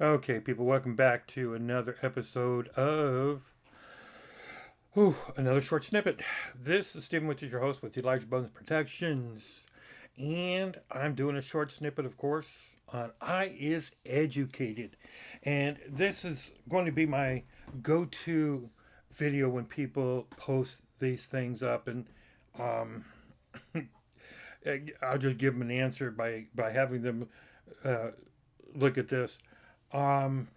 Okay, people, welcome back to another episode of another short snippet. This is Stephen, which is your host with Elijah Bones Protections, and I'm doing a short snippet, of course, on I is Educated, and this is going to be my go-to video when people post these things up, and um, I'll just give them an answer by having them uh, look at this. Um,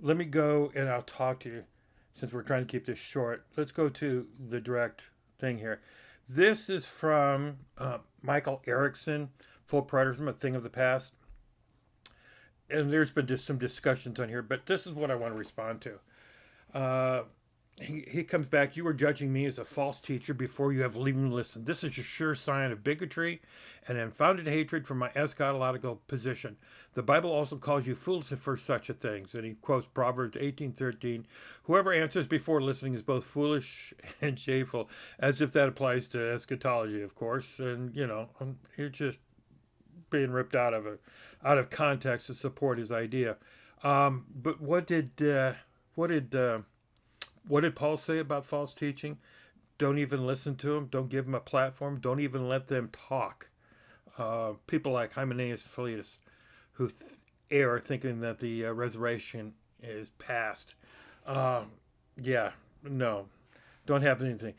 Let me go and I'll talk to you since we're trying to keep this short. Let's go to the direct thing here. This is from Michael Erickson, Full Preterism, A Thing of the Past. And there's been just some discussions on here, but this is what I want to respond to. Uh, he comes back, you were judging me as a false teacher before you have even listened. This is a sure sign of bigotry and unfounded hatred for my eschatological position. The Bible also calls you fools for such a things. And he quotes Proverbs 18:13. Whoever answers before listening is both foolish and shameful, as if that applies to eschatology, of course. And, you're just being ripped out of context to support his idea. But what did Paul say about false teaching? Don't even listen to them. Don't give them a platform. Don't even let them talk. People like Hymenaeus Philetus, who err thinking that the resurrection is past. Yeah, no, don't have anything.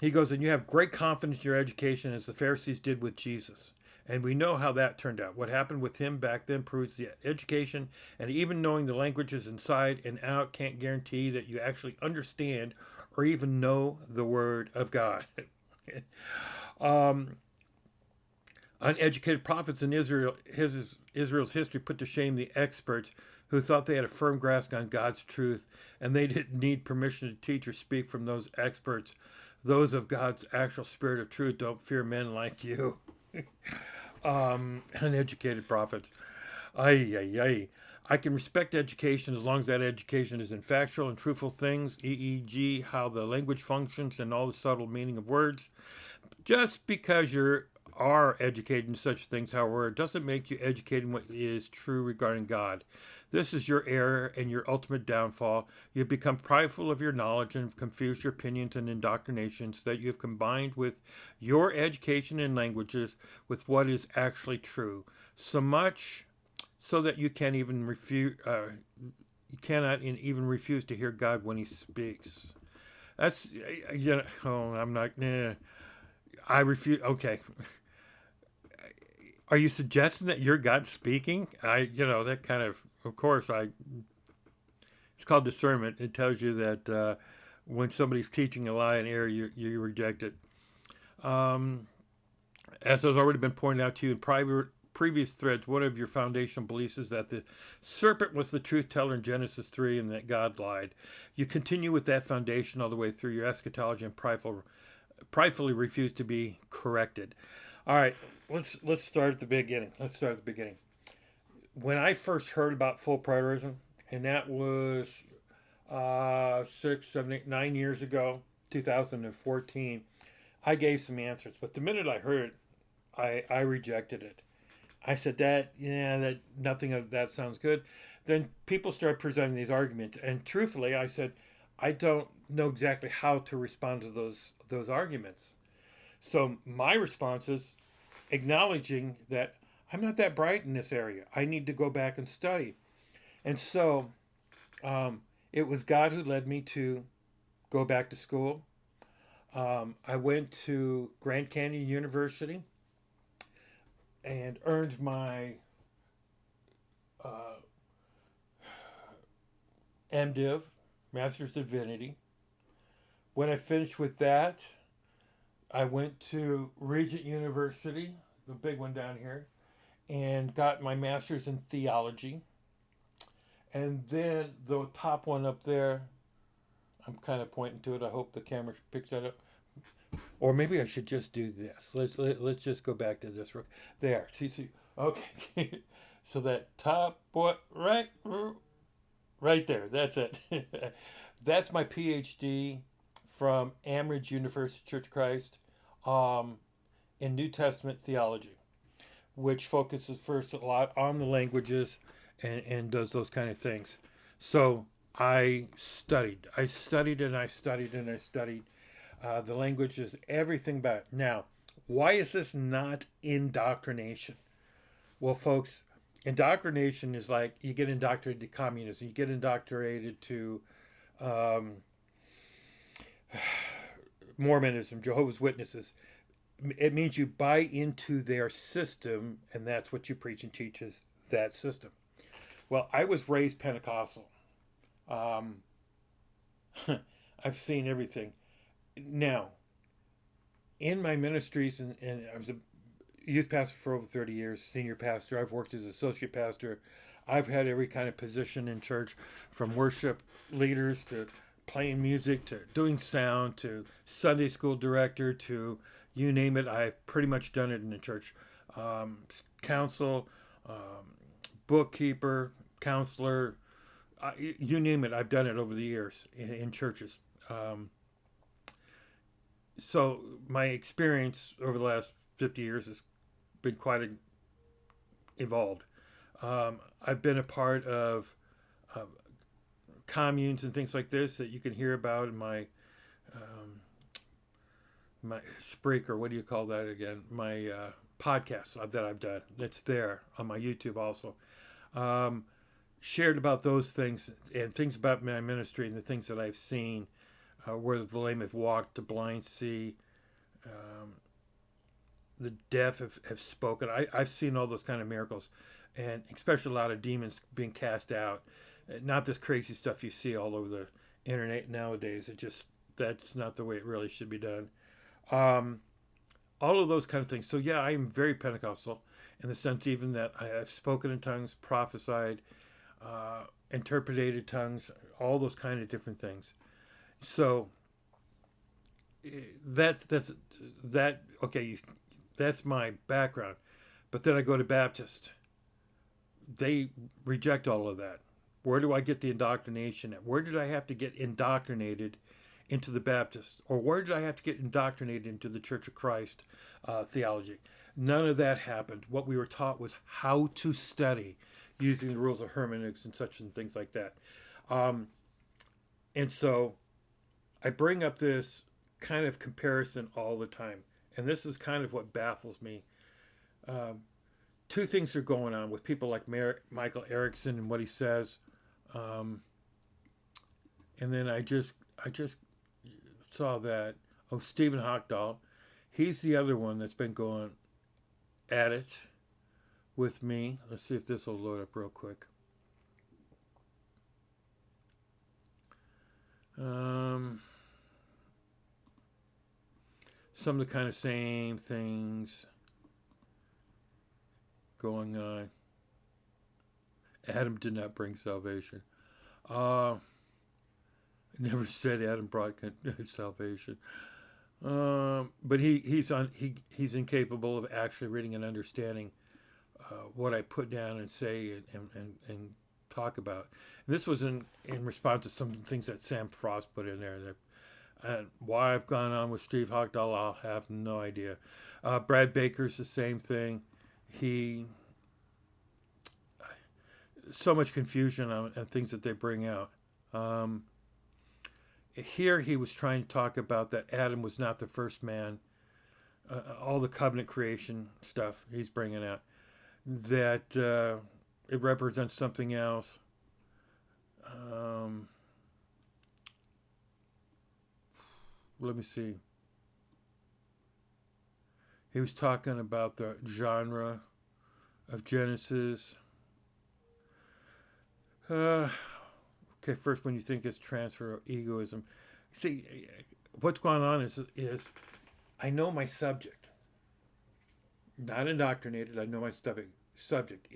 He goes, and you have great confidence in your education as the Pharisees did with Jesus. And we know how that turned out. What happened with him back then proves the education and even knowing the languages inside and out can't guarantee that you actually understand or even know the Word of God. Uneducated prophets in Israel's history put to shame the experts who thought they had a firm grasp on God's truth, and they didn't need permission to teach or speak from those experts. Those of God's actual spirit of truth don't fear men like you. Uneducated prophets. Ay, ay, ay. I can respect education as long as that education is in factual and truthful things, e.g., how the language functions and all the subtle meaning of words. Just because you are educated in such things, however, it doesn't make you educated in what is true regarding God. This is your error and your ultimate downfall. You've become prideful of your knowledge and have confused your opinions and indoctrinations that you have combined with your education in languages with what is actually true. So much so that you can't even you cannot even refuse to hear God when He speaks. That's I'm not. I refuse. Okay. Are you suggesting that you're God speaking? That kind of course, it's called discernment. It tells you that when somebody's teaching a lie and error, you reject it. As has already been pointed out to you in previous threads, one of your foundational beliefs is that the serpent was the truth teller in Genesis 3 and that God lied. You continue with that foundation all the way through your eschatology and pridefully refuse to be corrected. All right, let's start at the beginning. When I first heard about full preterism, and that was 6, 7, 8, 9 years ago, 2014, I gave some answers. But the minute I heard it, I rejected it. I said that nothing of that sounds good. Then people started presenting these arguments, and truthfully, I said I don't know exactly how to respond to those arguments. So my response is acknowledging that I'm not that bright in this area. I need to go back and study. And so it was God who led me to go back to school. I went to Grand Canyon University and earned my MDiv, Master's of Divinity. When I finished with that, I went to Regent University, the big one down here, and got my master's in theology. And then the top one up there, I'm kind of pointing to it. I hope the camera picks that up. Or maybe I should just do this. Let's just go back to this. There. See. Okay. So that top what right there. That's it. That's my PhD from Amridge University Church of Christ in New Testament theology. which focuses first a lot on the languages and does those kind of things. So I studied. I studied and I studied and I studied the languages, everything about it. Now, why is this not indoctrination? Well, folks, indoctrination is like you get indoctrinated to communism, you get indoctrinated to um, Mormonism, Jehovah's Witnesses. It means you buy into their system, and that's what you preach and teach is that system. Well, I was raised Pentecostal. Um, I've seen everything. Now, in my ministries, and I was a youth pastor for over 30 years, senior pastor. I've worked as associate pastor. I've had every kind of position in church, from worship leaders to playing music to doing sound to Sunday school director to you name it. I've pretty much done it in the church. Um, Counsel, bookkeeper, counselor, you name it. I've done it over the years in churches. Um, so my experience over the last 50 years has been quite evolved. I've been a part of uh, communes and things like this that you can hear about in um, my Spreaker. What do you call that again? My podcasts that I've done. It's there on my YouTube also. Um, Shared about those things and things about my ministry and the things that I've seen, where the lame have walked, the blind see, um, the deaf have spoken. I've seen all those kind of miracles, and especially a lot of demons being cast out. Not this crazy stuff you see all over the internet nowadays. It just that's not the way it really should be done. Um, all of those kind of things. So yeah, I am very Pentecostal in the sense even that I have spoken in tongues, prophesied, interpreted tongues, all those kind of different things. So that's that. Okay, that's my background. But then I go to Baptist. They reject all of that. Where do I get the indoctrination at? Where did I have to get indoctrinated into the Baptist? Or where did I have to get indoctrinated into the Church of Christ theology? None of that happened. What we were taught was how to study using the rules of hermeneutics and such and things like that. Um, and so I bring up this kind of comparison all the time. And this is kind of what baffles me. Um, Two things are going on with people like Michael Erickson and what he says. Um, and then I just saw that Stephen Hochdahl, he's the other one that's been going at it with me. Let's see if this will load up real quick. Um, some of the kind of same things going on. Adam did not bring salvation. Uh, never said Adam brought salvation. But he's incapable of actually reading and understanding what I put down and say and talk about. And this was in response to some things that Sam Frost put in there. And why I've gone on with Steve Hochdahl, I'll have no idea. Brad Baker's the same thing. He so much confusion on and things that they bring out. Um, Here he was trying to talk about that Adam was not the first man. All the covenant creation stuff he's bringing out. That it represents something else. Um, Let me see. He was talking about the genre of Genesis. Okay, first when you think it's transfer of egoism. See, what's going on is I know my subject. Not indoctrinated, I know my subject,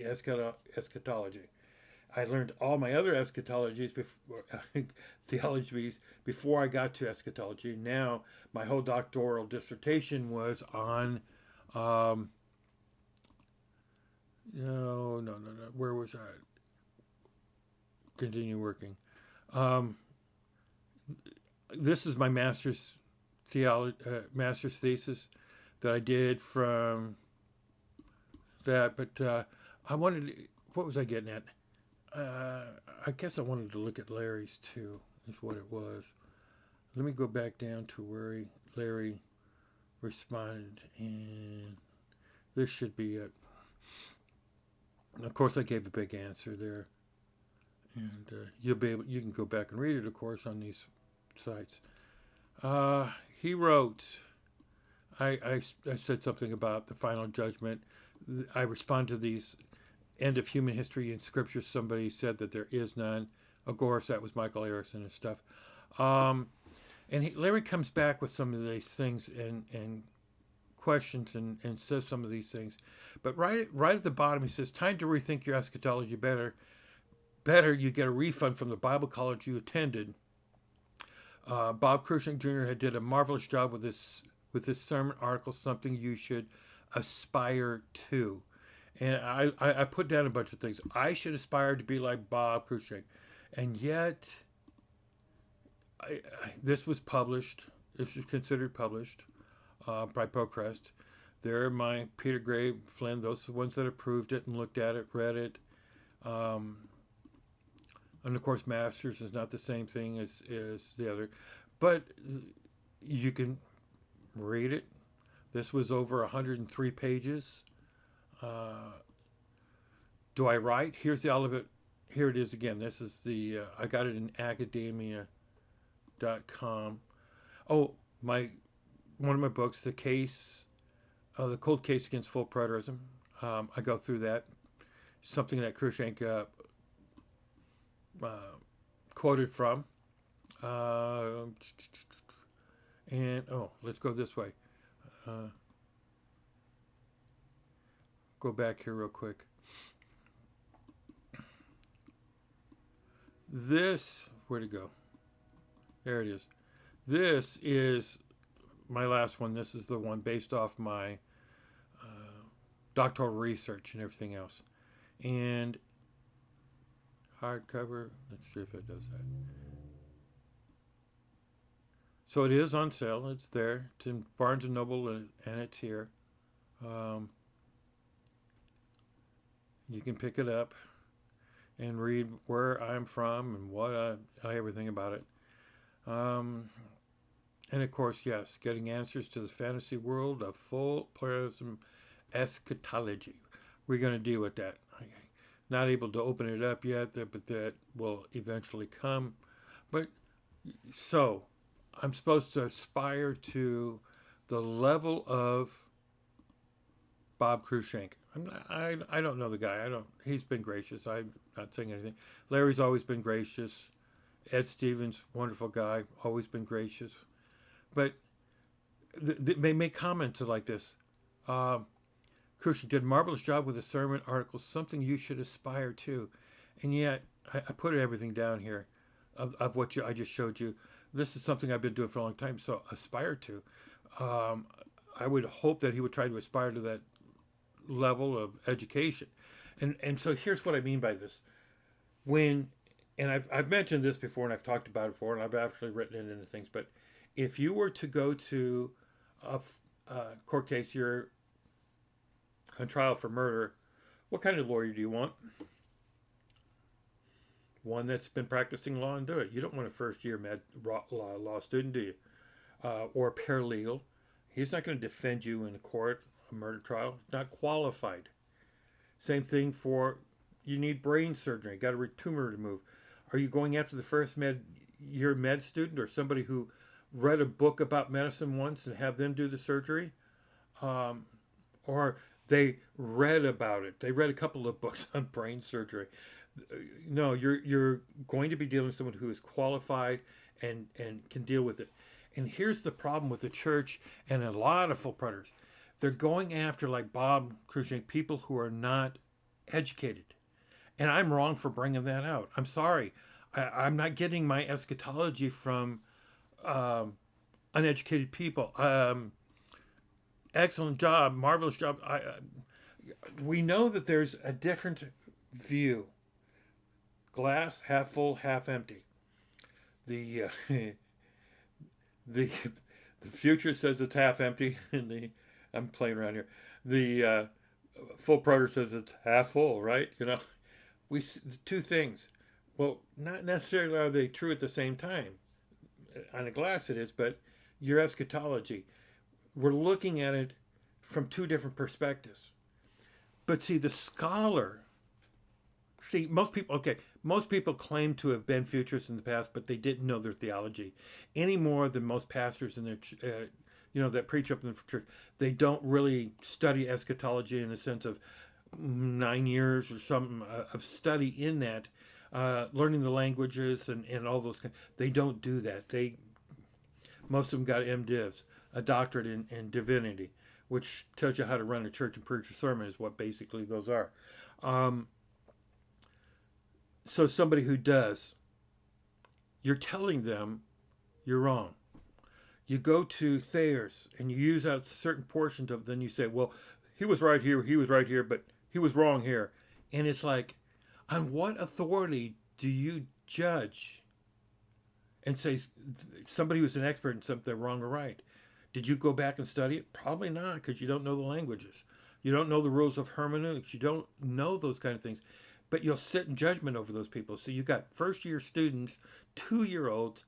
eschatology. I learned all my other eschatologies before theologies before I got to eschatology. Now my whole doctoral dissertation was on no. Where was I? Continue working. Um, this is my master's thesis that I did from that. But I wanted, what was I getting at? I guess I wanted to look at Larry's too, is what it was. Let me go back down to where Larry responded, and this should be it. Of course, I gave a big answer there, and you can go back and read it, of course, on these sites. He wrote, I said something about the final judgment. I respond to these end of human history in scripture. Somebody said that there is none. Of course, that was Michael Erickson and stuff. And Larry comes back with some of these things and questions and says some of these things. But right at the bottom, he says, time to rethink your eschatology better. Better you get a refund from the Bible college you attended. Bob Cruikshank Jr. had did a marvelous job with this sermon article, something you should aspire to. And I put down a bunch of things. I should aspire to be like Bob Cruikshank. And yet, this was published. This is considered published by Procrest. There, my Peter Gray, Flynn, those are the ones that approved it and looked at it, read it. And of course, Masters is not the same thing as the other. But you can read it. This was over 103 pages. Do I write? Here's the Olivet. Here it is again. This is the, I got it in academia.com. Oh, one of my books, The Cold Case Against Full Preterism. I go through that. Something that Cruikshank quoted from. Let's go this way. Go back here real quick. Where'd it go? There it is. This is my last one. This is the one based off my doctoral research and everything else. And hardcover, let's see if it does that. So it is on sale. It's there. It's in Barnes & Noble, and it's here. You can pick it up and read where I'm from and what everything about it. And of course, yes, getting answers to the fantasy world of full pluralism eschatology. We're going to deal with that. Not able to open it up yet, but that will eventually come. But so I'm supposed to aspire to the level of Bob Cruikshank. I don't know the guy. He's been gracious. I'm not saying anything. Larry's always been gracious. Ed Stevens, wonderful guy, always been gracious. But they make comments like this. Cruikshank did a marvelous job with the sermon article, something you should aspire to. And yet, I put everything down here of what I just showed you. This is something I've been doing for a long time, so aspire to. I would hope that he would try to aspire to that level of education. And so here's what I mean by this. I've mentioned this before, and I've talked about it before, and I've actually written it into things, but if you were to go to a court case, you're on trial for murder, what kind of lawyer do you want? One that's been practicing law and do it. You don't want a first-year law student, do you? Or a paralegal. He's not going to defend you in a court, a murder trial. Not qualified. Same thing you need brain surgery. You got a tumor removed. Are you going after the first year med student or somebody who read a book about medicine once and have them do the surgery? Or they read about it. They read a couple of books on brain surgery. No, you're going to be dealing with someone who is qualified and can deal with it. And here's the problem with the church and a lot of full preterists. They're going after, like Bob Cruikshank, people who are not educated. And I'm wrong for bringing that out. I'm sorry. I'm not getting my eschatology from uneducated people. Excellent job, marvelous job. We know that there's a different view. Glass half full, half empty. The future says it's half empty, and I'm playing around here. The Full preter says it's half full, right? Two things. Well, not necessarily are they true at the same time. On a glass it is, but your eschatology, we're looking at it from two different perspectives. But see, the scholar, most people claim to have been futurists in the past, but they didn't know their theology any more than most pastors in their, that preach up in the church. They don't really study eschatology in the sense of 9 years or something of study in that, learning the languages and all those. They don't do that. Most of them got MDivs, a doctorate in divinity, which tells you how to run a church and preach a sermon is what basically those are. So somebody who does, you're telling them you're wrong. You go to Thayer's and you use out certain portions of it, then you say, well, he was right here, but he was wrong here. And it's like, on what authority do you judge and say somebody who's an expert in something wrong or right? Did you go back and study it? Probably not, because you don't know the languages. You don't know the rules of hermeneutics. You don't know those kind of things. But you'll sit in judgment over those people. So you've got first year students, 2-year-olds,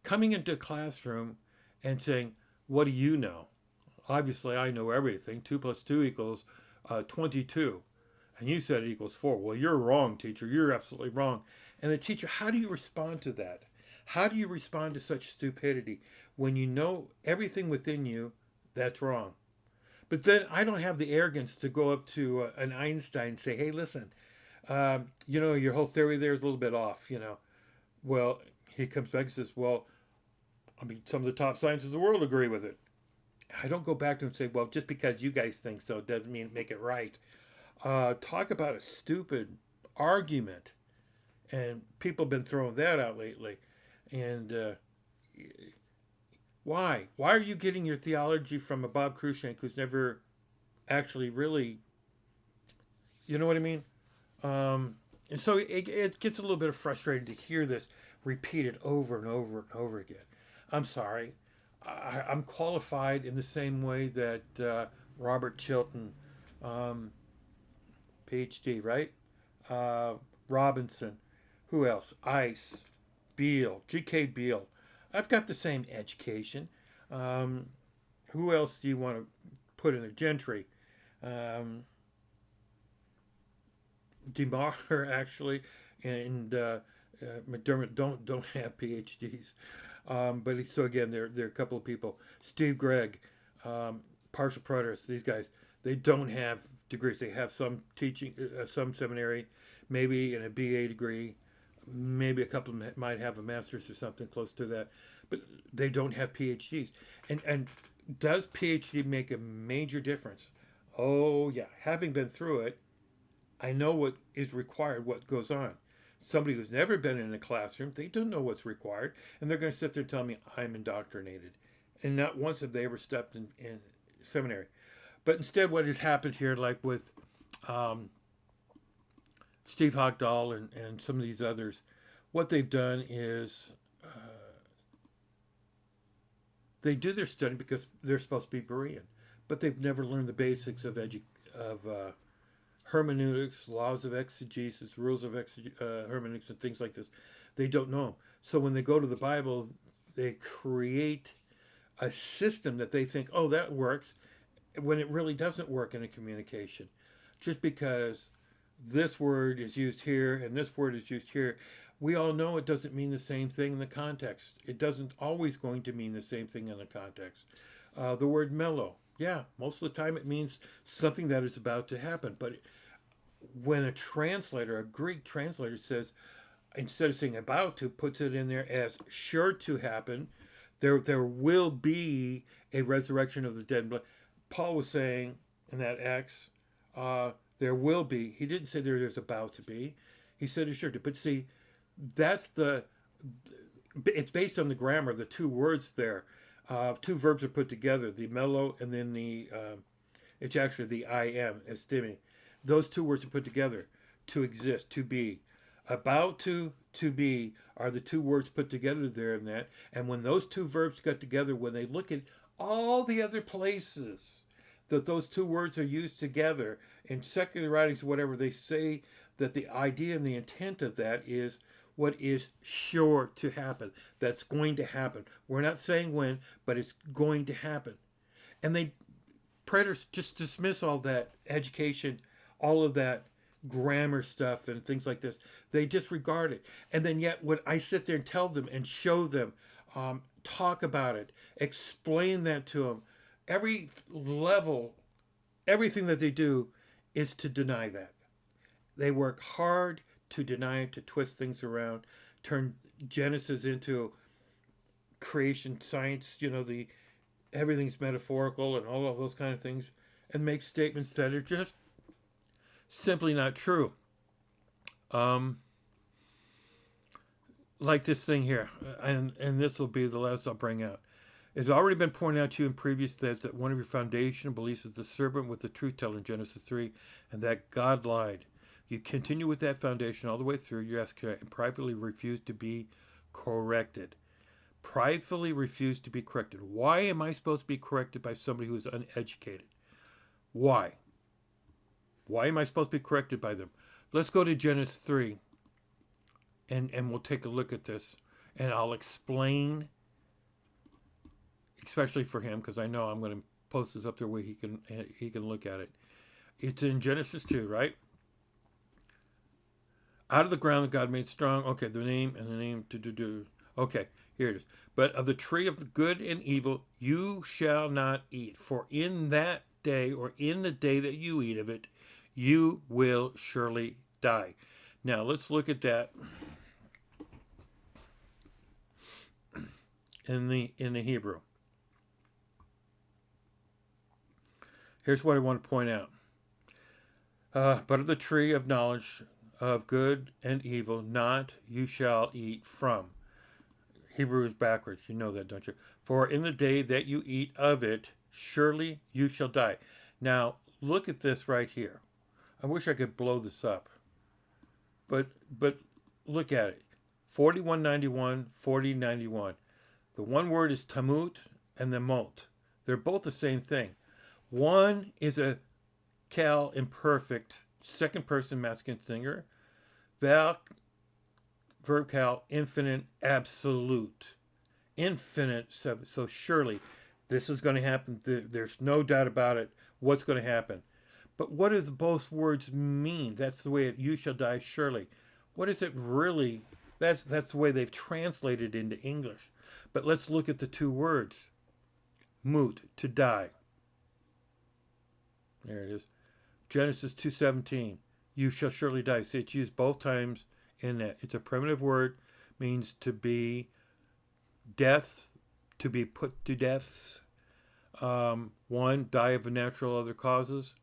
coming into a classroom and saying, what do you know? Obviously, I know everything. 2 plus 2 equals 22. And you said it equals 4. Well, you're wrong, teacher. You're absolutely wrong. And the teacher, how do you respond to that? How do you respond to such stupidity when you know everything within you that's wrong? But then I don't have the arrogance to go up to an Einstein and say, hey, listen, your whole theory there is a little bit off. Well, he comes back and says, well, some of the top scientists in the world agree with it. I don't go back to him and say, well, just because you guys think so doesn't mean make it right. Talk about a stupid argument. And people have been throwing that out lately. And why? Why are you getting your theology from a Bob Cruikshank who's never actually really, you know what I mean? And so it gets a little bit frustrating to hear this repeated over and over and over again. I'm sorry. I'm qualified in the same way that Robert Chilton, PhD, right? Robinson. Who else? Ice. Beale. G.K. Beale. I've got the same education. Who else do you want to put in there? Gentry. DeMar actually, and McDermott don't have PhDs. So again, there are a couple of people. Steve Gregg, partial preterists. These guys, they don't have degrees. They have some teaching, some seminary, maybe in a BA degree. Maybe a couple of them might have a master's or something close to that, but they don't have PhDs. And does PhD make a major difference? Oh yeah, having been through it, I know what is required, what goes on. Somebody who's never been in a classroom, they don't know what's required, and they're going to sit there and tell me I'm indoctrinated. And not once have they ever stepped in seminary. But instead, what has happened here, like with Steve Hogdahl and some of these others, what they've done is they do their study because they're supposed to be Berean, but they've never learned the basics of hermeneutics, laws of exegesis, rules of hermeneutics, and things like this. They don't know. So when they go to the Bible, they create a system that they think, oh, that works, when it really doesn't work in a communication. Just because this word is used here and this word is used here, we all know it doesn't mean the same thing in the context. It doesn't always going to mean the same thing in the context. The word mellow, yeah, most of the time it means something that is about to happen. But when a translator, a Greek translator says, instead of saying about to, puts it in there as sure to happen, there will be a resurrection of the dead and blood. Paul was saying in that Acts, there will be. He didn't say there's about to be. He said it's sure to. But see, it's based on the grammar, the two words there. Two verbs are put together, the mellow and then it's actually the I am, estime. Those two words are put together, to exist, to be. About to be are the two words put together there in that. And when those two verbs got together, when they look at all the other places that those two words are used together. In secular writings, whatever, they say that the idea and the intent of that is what is sure to happen. That's going to happen. We're not saying when, but it's going to happen. And they predators just dismiss all that education, all of that grammar stuff and things like this. They disregard it. And then yet when I sit there and tell them and show them, talk about it, explain that to them, every level, everything that they do is to deny that. They work hard to deny it, to twist things around, turn Genesis into creation science, the everything's metaphorical and all of those kind of things, and make statements that are just simply not true. Like this thing here, and this will be the last I'll bring out. It's already been pointed out to you in previous threads that one of your foundational beliefs is the serpent with the truth teller in Genesis 3, and that God lied. You continue with that foundation all the way through. You ask and privately refuse to be corrected. Pridefully refuse to be corrected. Why am I supposed to be corrected by somebody who is uneducated? Why? Why am I supposed to be corrected by them? Let's go to Genesis 3, and we'll take a look at this, and I'll explain, especially for him, because I know I'm going to post this up there where he can look at it. It's in Genesis 2, right? Out of the ground that God made strong. Okay, the name and the name to. Okay, here it is. But of the tree of good and evil you shall not eat, for in that day, or in the day that you eat of it, you will surely die. Now let's look at that in the Hebrew. Here's what I want to point out. But of the tree of knowledge of good and evil, not you shall eat from. Hebrew is backwards. You know that, don't you? For in the day that you eat of it, surely you shall die. Now, look at this right here. I wish I could blow this up. But look at it. 4191, 4091. The one word is tamut and the mot. They're both the same thing. One is a cal imperfect, second person masculine singular. Val, verb cal, infinite, absolute. Infinite, so surely this is going to happen. There's no doubt about it. What's going to happen? But what does both words mean? That's the way you shall die surely. What is it really? That's the way they've translated into English. But let's look at the two words. Mut, to die. There it is. Genesis 2:17. You shall surely die. See, it's used both times in that. It's a primitive word, means to be death, to be put to death. One, die of natural other causes.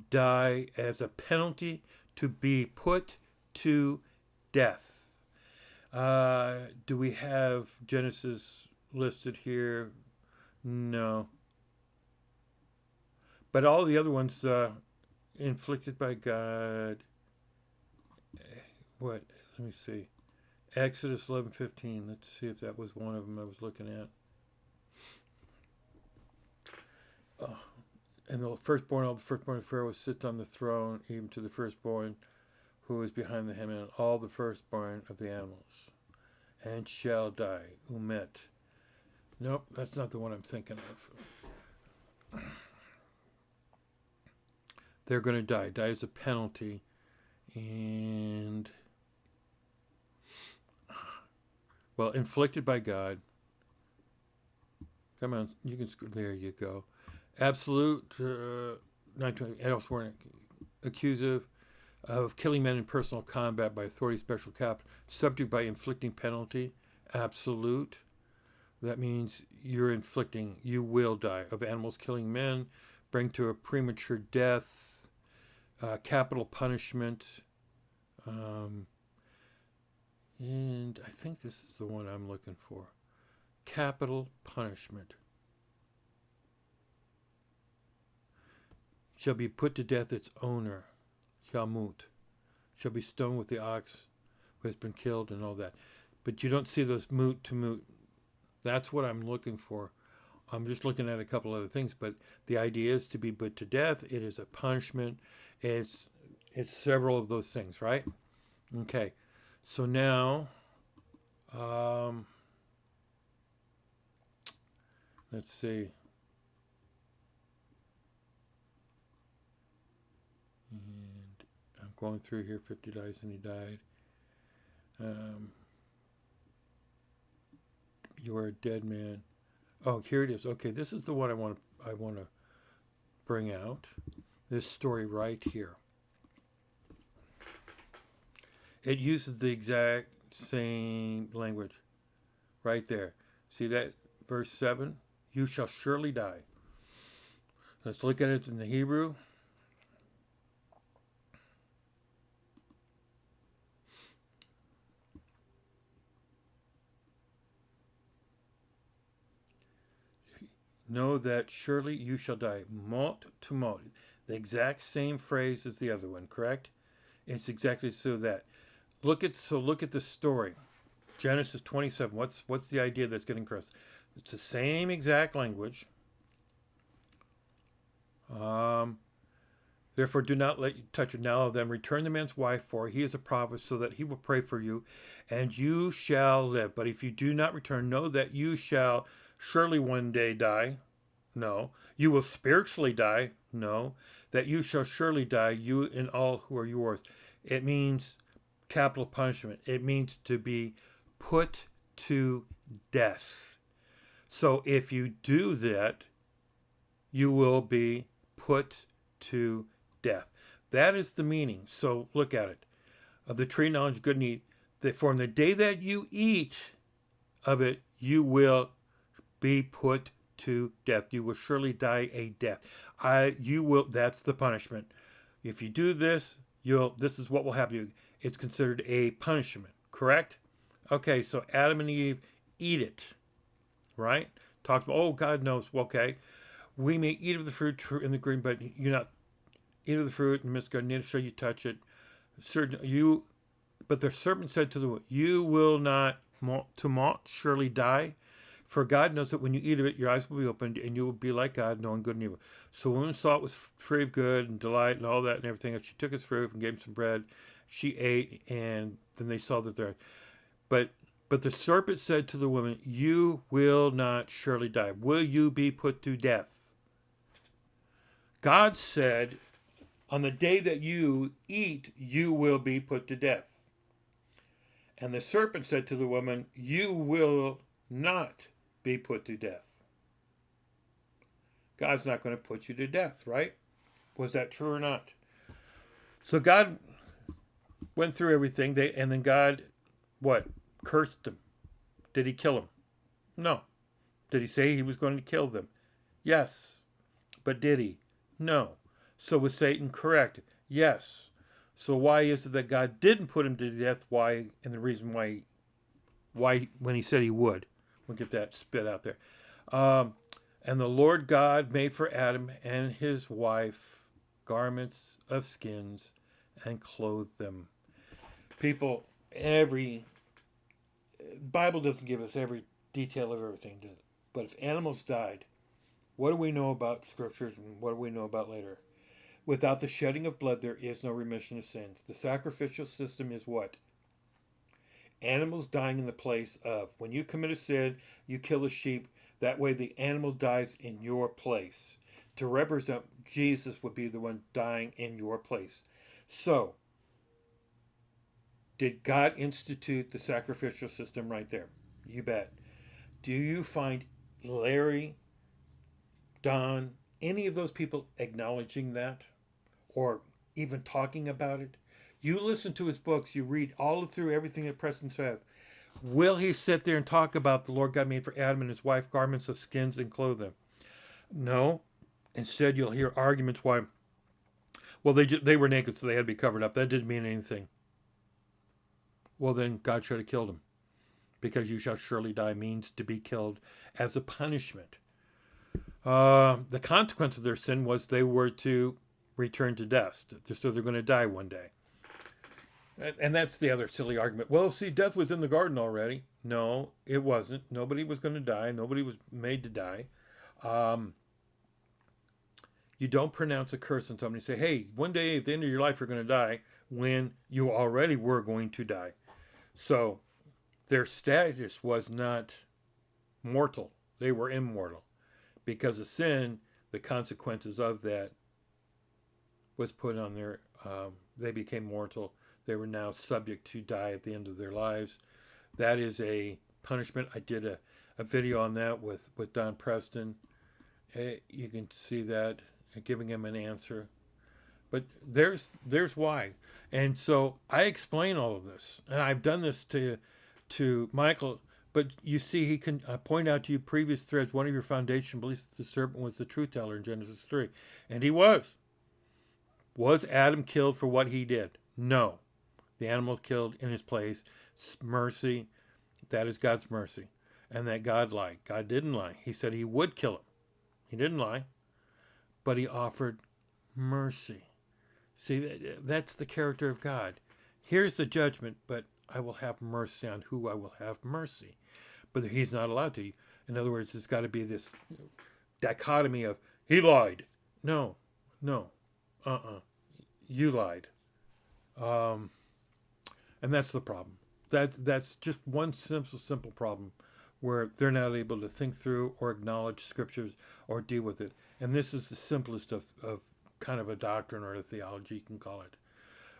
Die as a penalty, to be put to death. Do we have Genesis listed here? No. But all the other ones, inflicted by God. What? Let me see. Exodus 11:15. Let's see if that was one of them I was looking at. Oh. And the firstborn, all the firstborn of Pharaoh sits on the throne, even to the firstborn who is behind the hand, all the firstborn of the animals, and shall die. Umet. Nope, that's not the one I'm thinking of. They're going to die. Die is a penalty. And, well, inflicted by God. Come on, you can, there you go. Absolute, elsewhere, accusative of killing men in personal combat by authority special cap, subject by inflicting penalty. Absolute. That means you're inflicting, you will die. Of animals killing men, bring to a premature death. Capital punishment, and I think this is the one I'm looking for. Capital punishment. Shall be put to death its owner, Shamut. Shall be stoned with the ox who has been killed and all that. But you don't see those moot to moot. That's what I'm looking for. I'm just looking at a couple other things, but the idea is to be put to death. It is a punishment. It's several of those things, right? Okay. So now, um, let's see. And I'm going through here. 50 dies and he died. Um, you are a dead man. Oh, here it is. Okay, this is the one I want to bring out. This story right here. It uses the exact same language right there. See that verse 7? You shall surely die. Let's look at it in the Hebrew. Know that surely you shall die. Mot to mot. The exact same phrase as the other one, correct? It's exactly so that. Look at the story. Genesis 27. What's the idea that's getting across? It's the same exact language. Therefore, do not let you touch it now. Then return the man's wife, for he is a prophet, so that he will pray for you, and you shall live. But if you do not return, know that you shall surely one day die. No. You will spiritually die. No. That you shall surely die, you and all who are yours. It means capital punishment. It means to be put to death. So if you do that, you will be put to death. That is the meaning. So look at it. Of the tree of knowledge of good and evil, that from the day that you eat of it, you will be put to death. You will surely die a death. You will. That's the punishment. If you do this, this is what will happen to you. It's considered a punishment. Correct? Okay. So Adam and Eve eat it. Right? Talks about. Oh, God knows. Okay. We may eat of the fruit in the green, but you not eat of the fruit and miss God. Neither shall you touch it. But the serpent said to the woman, you will not surely die. For God knows that when you eat of it, your eyes will be opened, and you will be like God, knowing good and evil. So the woman saw it was free of good and delight and all that and everything. And she took its fruit and gave him some bread. She ate, and then they saw that But the serpent said to the woman, you will not surely die. Will you be put to death? God said, on the day that you eat, you will be put to death. And the serpent said to the woman, you will not be put to death. God's not going to put you to death, right? Was that true or not? So God went through everything, and then God, what? Cursed them. Did he kill them? No. Did he say he was going to kill them? Yes. But did he? No. So was Satan correct? Yes. So why is it that God didn't put him to death? Why? And the reason why when he said he would. We'll get that spit out there. And the Lord God made for Adam and his wife garments of skins and clothed them. People, the Bible doesn't give us every detail of everything, does it? But if animals died, what do we know about scriptures and what do we know about later? Without the shedding of blood, there is no remission of sins. The sacrificial system is what? Animals dying in the place of. When you commit a sin, you kill a sheep. That way the animal dies in your place. To represent Jesus would be the one dying in your place. So, did God institute the sacrificial system right there? You bet. Do you find Larry, Don, any of those people acknowledging that? Or even talking about it? You listen to his books, you read all through everything that Preston says. Will he sit there and talk about the Lord God made for Adam and his wife garments of skins and clothe them? No. Instead, you'll hear arguments why. Well, they were naked, so they had to be covered up. That didn't mean anything. Well, then God should have killed them. Because you shall surely die means to be killed as a punishment. The consequence of their sin was they were to return to dust. So they're going to die one day. And that's the other silly argument. Well, see, death was in the garden already. No, it wasn't. Nobody was going to die. Nobody was made to die. Um, you don't pronounce a curse on somebody. Say, hey, one day at the end of your life you're going to die, when you already were going to die. So their status was not mortal; they were immortal. Because of sin, the consequences of that was put on their. They became mortal. They were now subject to die at the end of their lives. That is a punishment. I did a video on that with Don Preston. You can see that, giving him an answer. But there's why. And so I explain all of this. And I've done this to Michael. But you see, he can point out to you previous threads. One of your foundation beliefs that the serpent was the truth teller in Genesis 3. And he was. Was Adam killed for what he did? No. The animal killed in his place. Mercy. That is God's mercy. And that God lied. God didn't lie. He said he would kill him. He didn't lie. But he offered mercy. See, that's the character of God. Here's the judgment, but I will have mercy on who I will have mercy. But he's not allowed to. In other words, there's got to be this dichotomy of, he lied. No, no, you lied. And that's the problem. That's just one simple problem where they're not able to think through or acknowledge scriptures or deal with it. And this is the simplest of kind of a doctrine or a theology, you can call it.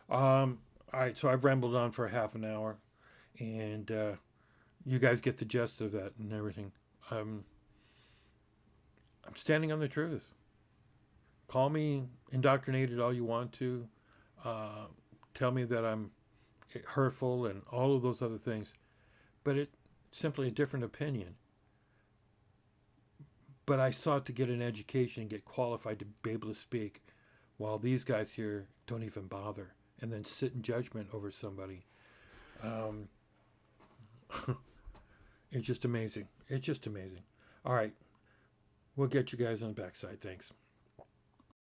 All right, so I've rambled on for half an hour, and you guys get the gist of that and everything. I'm standing on the truth. Call me indoctrinated all you want to. Tell me that I'm hurtful and all of those other things. But it's simply a different opinion. But I sought to get an education and get qualified to be able to speak, while these guys here don't even bother and then sit in judgment over somebody. It's just amazing. It's just amazing. All right. We'll get you guys on the backside. Thanks.